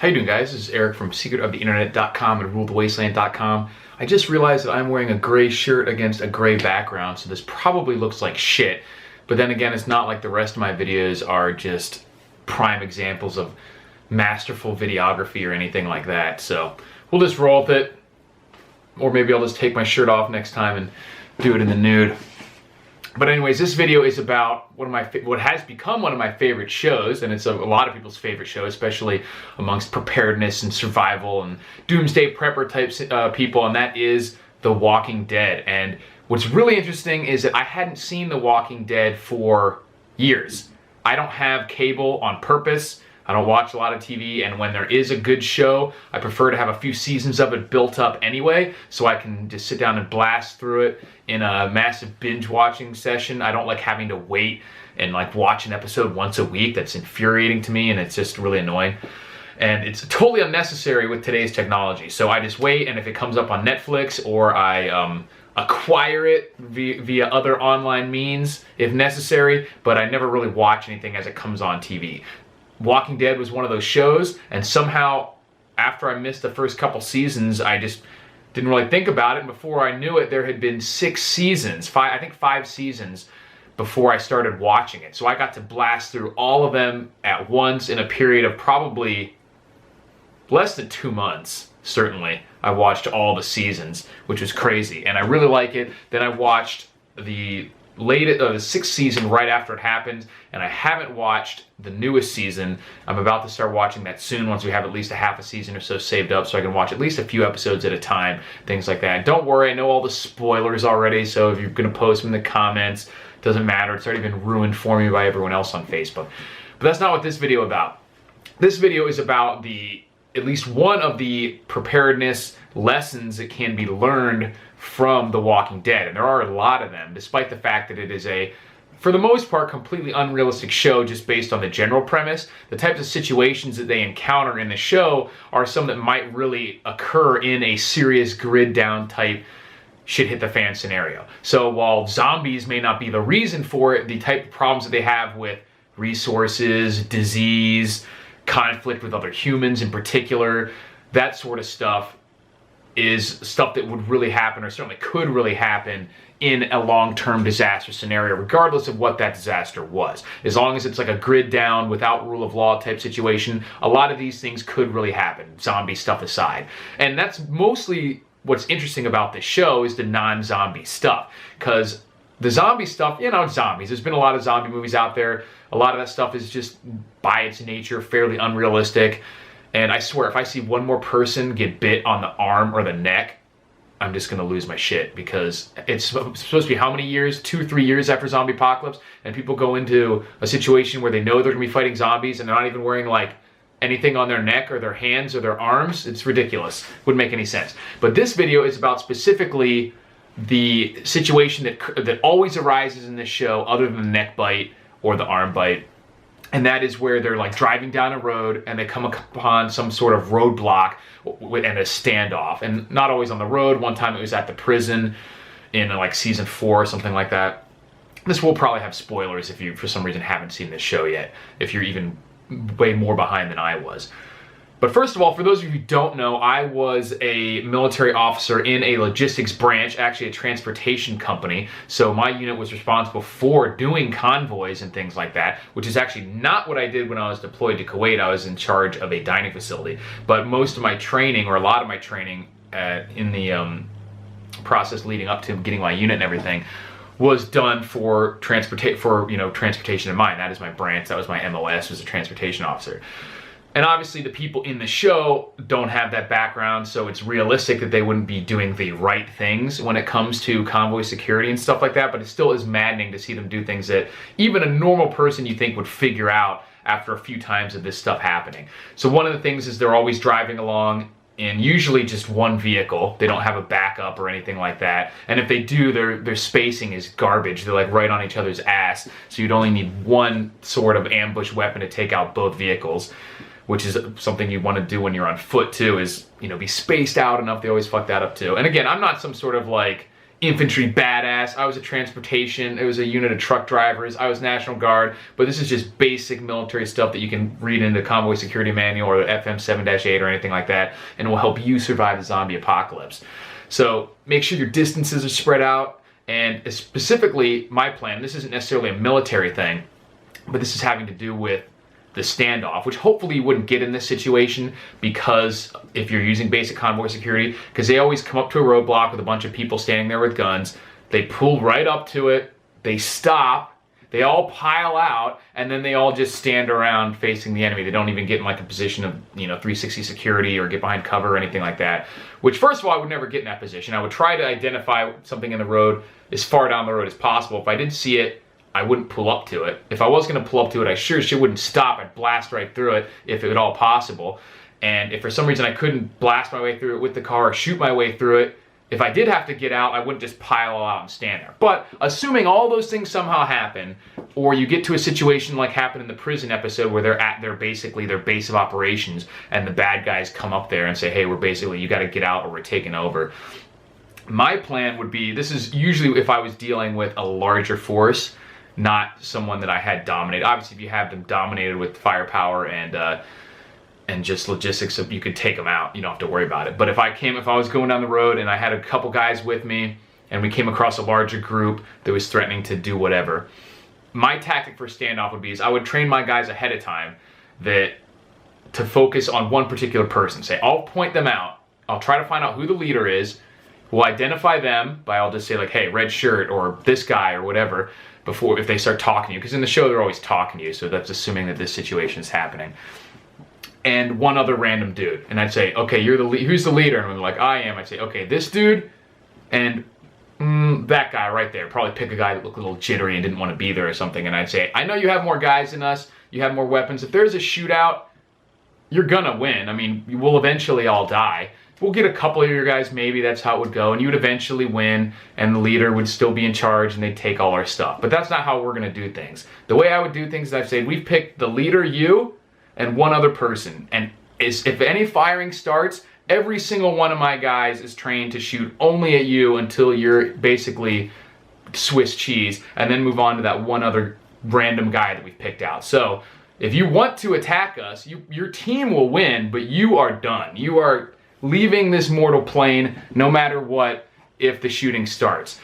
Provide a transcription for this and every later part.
How you doing, guys? This is Eric from secretoftheinternet.com and rulethewasteland.com. I just realized that I'm wearing a gray shirt against a gray background, so this probably looks like shit. But then again, it's not like the rest of my videos are just prime examples of masterful videography or anything like that. So we'll just roll with it. Or maybe I'll just take my shirt off next time and do it in the nude. But anyways, this video is about what has become one of my favorite shows, and it's a lot of people's favorite show, especially amongst preparedness and survival and doomsday prepper type people, and that is The Walking Dead. And what's really interesting is that I hadn't seen The Walking Dead for years. I don't have cable on purpose. I don't watch a lot of TV, and when there is a good show, I prefer to have a few seasons of it built up anyway, so I can just sit down and blast through it in a massive binge watching session. I don't like having to wait and like watch an episode once a week. That's infuriating to me, and it's just really annoying. And it's totally unnecessary with today's technology. So I just wait, and if it comes up on Netflix, or I acquire it via other online means if necessary, but I never really watch anything as it comes on TV. Walking Dead was one of those shows, and somehow after I missed the first couple seasons, I just didn't really think about it. And before I knew it, there had been 6 seasons, I think 5 seasons before I started watching it. So I got to blast through all of them at once in a period of probably less than 2 months, certainly. I watched all the seasons, which was crazy, and I really like it. Then I watched the 6th season right after it happened, and I haven't watched the newest season. I'm about to start watching that soon once we have at least a half a season or so saved up, so I can watch at least a few episodes at a time, things like that. Don't worry, I know all the spoilers already, so if you're going to post them in the comments, doesn't matter. It's already been ruined for me by everyone else on Facebook. But that's not what this video is about. This video is about at least one of the preparedness lessons that can be learned from The Walking Dead, and there are a lot of them, despite the fact that it is for the most part, completely unrealistic show just based on the general premise. The types of situations that they encounter in the show are some that might really occur in a serious grid down type shit hit the fan scenario. So while zombies may not be the reason for it, the type of problems that they have with resources, disease, conflict with other humans in particular, that sort of stuff is stuff that would really happen, or certainly could really happen, in a long-term disaster scenario, regardless of what that disaster was. As long as it's like a grid down, without rule of law type situation, a lot of these things could really happen, zombie stuff aside. And that's mostly what's interesting about this show, is the non-zombie stuff. Because the zombie stuff, you know, zombies. There's been a lot of zombie movies out there. A lot of that stuff is just, by its nature, fairly unrealistic. And I swear, if I see one more person get bit on the arm or the neck, I'm just going to lose my shit, because it's supposed to be how many years? 2-3 years after zombie apocalypse, and people go into a situation where they know they're going to be fighting zombies, and they're not even wearing like anything on their neck or their hands or their arms. It's ridiculous. Wouldn't make any sense. But this video is about specifically the situation that always arises in this show, other than the neck bite or the arm bite. And that is where they're like driving down a road and they come upon some sort of roadblock and a standoff. And not always on the road. One time it was at the prison in like season 4 or something like that. This will probably have spoilers if you, for some reason, haven't seen this show yet, if you're even way more behind than I was. But first of all, for those of you who don't know, I was a military officer in a logistics branch, actually a transportation company. So my unit was responsible for doing convoys and things like that, which is actually not what I did when I was deployed to Kuwait. I was in charge of a dining facility. But most of my training, or a lot of my training in the process leading up to getting my unit and everything, was done for transportation in mind. That is my branch. That was my MOS, was a transportation officer. And obviously the people in the show don't have that background, so it's realistic that they wouldn't be doing the right things when it comes to convoy security and stuff like that, but it still is maddening to see them do things that even a normal person you think would figure out after a few times of this stuff happening. So one of the things is they're always driving along in usually just one vehicle. They don't have a backup or anything like that. And if they do, their spacing is garbage. They're like right on each other's ass, so you'd only need one sort of ambush weapon to take out both vehicles, which is something you want to do when you're on foot too, is, you know, be spaced out enough. They always fuck that up too. And again, I'm not some sort of like infantry badass. I was a transportation. It was a unit of truck drivers. I was National Guard. But this is just basic military stuff that you can read in the Convoy Security Manual or the FM 7-8 or anything like that, and it will help you survive the zombie apocalypse. So make sure your distances are spread out, and specifically my plan, this isn't necessarily a military thing, but this is having to do with the standoff, which hopefully you wouldn't get in this situation, because if you're using basic convoy security, because they always come up to a roadblock with a bunch of people standing there with guns, they pull right up to it, they stop, they all pile out, and then they all just stand around facing the enemy. They don't even get in like a position of, 360 security or get behind cover or anything like that, which first of all, I would never get in that position. I would try to identify something in the road as far down the road as possible. If I didn't see it, I wouldn't pull up to it. If I was going to pull up to it, I sure shit wouldn't stop. I'd blast right through it if at all possible. And if for some reason I couldn't blast my way through it with the car or shoot my way through it, if I did have to get out, I wouldn't just pile out and stand there. But assuming all those things somehow happen, or you get to a situation like happened in the prison episode where they're at their basically their base of operations, and the bad guys come up there and say, hey, we're basically, you got to get out or we're taking over. My plan would be, this is usually if I was dealing with a larger force, not someone that I had dominated. Obviously, if you have them dominated with firepower and just logistics, you could take them out. You don't have to worry about it. But if I was going down the road and I had a couple guys with me and we came across a larger group that was threatening to do whatever, my tactic for standoff would be is I would train my guys ahead of time to focus on one particular person. Say, I'll point them out. I'll try to find out who the leader is. We'll identify them by, I'll just say like, hey, red shirt or this guy or whatever, before if they start talking to you, because in the show they're always talking to you, so that's assuming that this situation is happening. And one other random dude, and I'd say, okay, you're the who's the leader? And I'm like, I am. I'd say, okay, this dude and that guy right there. Probably pick a guy that looked a little jittery and didn't want to be there or something. And I'd say, I know you have more guys than us. You have more weapons. If there's a shootout, you're gonna win. I mean, you will eventually all die. We'll get a couple of your guys, maybe that's how it would go, and you would eventually win, and the leader would still be in charge, and they'd take all our stuff. But that's not how we're gonna do things. The way I would do things is I'd say, we've picked the leader, you, and one other person. And if any firing starts, every single one of my guys is trained to shoot only at you until you're basically Swiss cheese, and then move on to that one other random guy that we've picked out. So if you want to attack us, your team will win, but you are done. You are leaving this mortal plane no matter what if the shooting starts.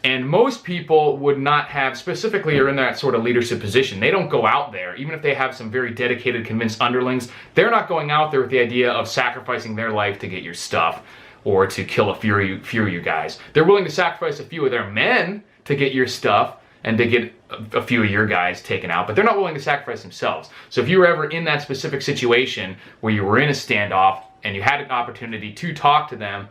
And most people would not have, specifically are in that sort of leadership position, they don't go out there, even if they have some very dedicated, convinced underlings, they're not going out there with the idea of sacrificing their life to get your stuff or to kill a few of you guys. They're willing to sacrifice a few of their men to get your stuff and to get a few of your guys taken out, but they're not willing to sacrifice themselves. So if you were ever in that specific situation where you were in a standoff and you had an opportunity to talk to them,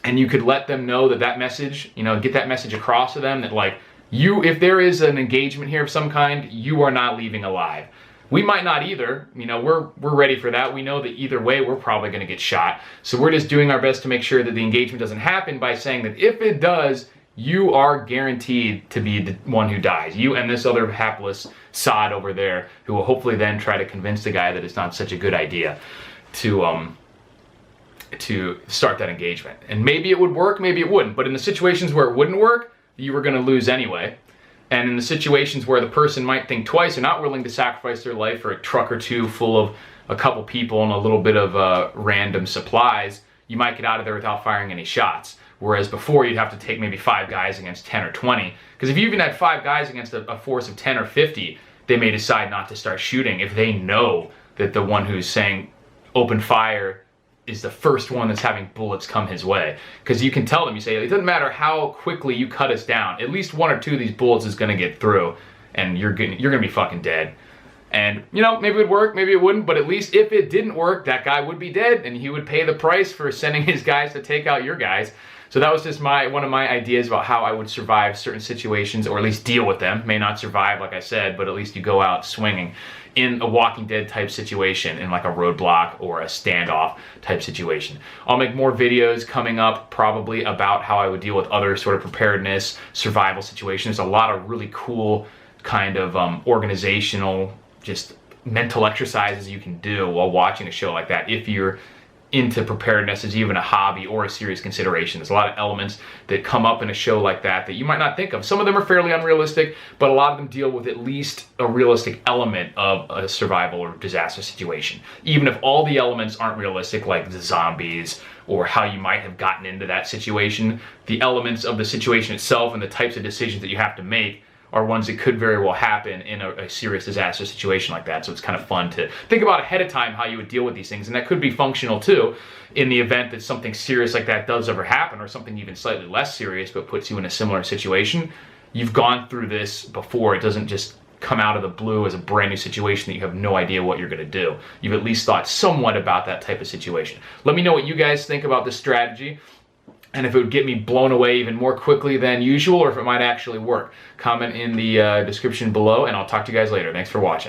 and you could let them know that message, get that message across to them that like, if there is an engagement here of some kind, you are not leaving alive. We might not either, we're ready for that. We know that either way, we're probably gonna get shot. So we're just doing our best to make sure that the engagement doesn't happen by saying that if it does, you are guaranteed to be the one who dies. You and this other hapless sod over there, who will hopefully then try to convince the guy that it's not such a good idea to start that engagement. And maybe it would work, maybe it wouldn't. But in the situations where it wouldn't work, you were gonna lose anyway. And in the situations where the person might think twice, they're not willing to sacrifice their life for a truck or two full of a couple people and a little bit of random supplies, you might get out of there without firing any shots. Whereas before, you'd have to take maybe 5 guys against 10 or 20. Because if you even had 5 guys against a force of 10 or 50, they may decide not to start shooting if they know that the one who's saying open fire is the first one that's having bullets come his way. Because you can tell them, you say, it doesn't matter how quickly you cut us down, at least 1 or 2 of these bullets is gonna get through, and you're gonna be fucking dead. And maybe it would work, maybe it wouldn't, but at least if it didn't work, that guy would be dead, and he would pay the price for sending his guys to take out your guys. So that was just one of my ideas about how I would survive certain situations, or at least deal with them. May not survive, like I said, but at least you go out swinging in a Walking Dead type situation, in like a roadblock or a standoff type situation. I'll make more videos coming up probably about how I would deal with other sort of preparedness, survival situations. A lot of really cool kind of organizational, just mental exercises you can do while watching a show like that if you're into preparedness as even a hobby or a serious consideration. There's a lot of elements that come up in a show like that that you might not think of. Some of them are fairly unrealistic, but a lot of them deal with at least a realistic element of a survival or disaster situation. Even if all the elements aren't realistic, like the zombies or how you might have gotten into that situation, the elements of the situation itself and the types of decisions that you have to make are ones that could very well happen in a serious disaster situation like that. So it's kind of fun to think about ahead of time how you would deal with these things. And that could be functional too in the event that something serious like that does ever happen, or something even slightly less serious but puts you in a similar situation. You've gone through this before. It doesn't just come out of the blue as a brand new situation that you have no idea what you're going to do. You've at least thought somewhat about that type of situation. Let me know what you guys think about this strategy, and if it would get me blown away even more quickly than usual, or if it might actually work. Comment in the description below, and I'll talk to you guys later. Thanks for watching.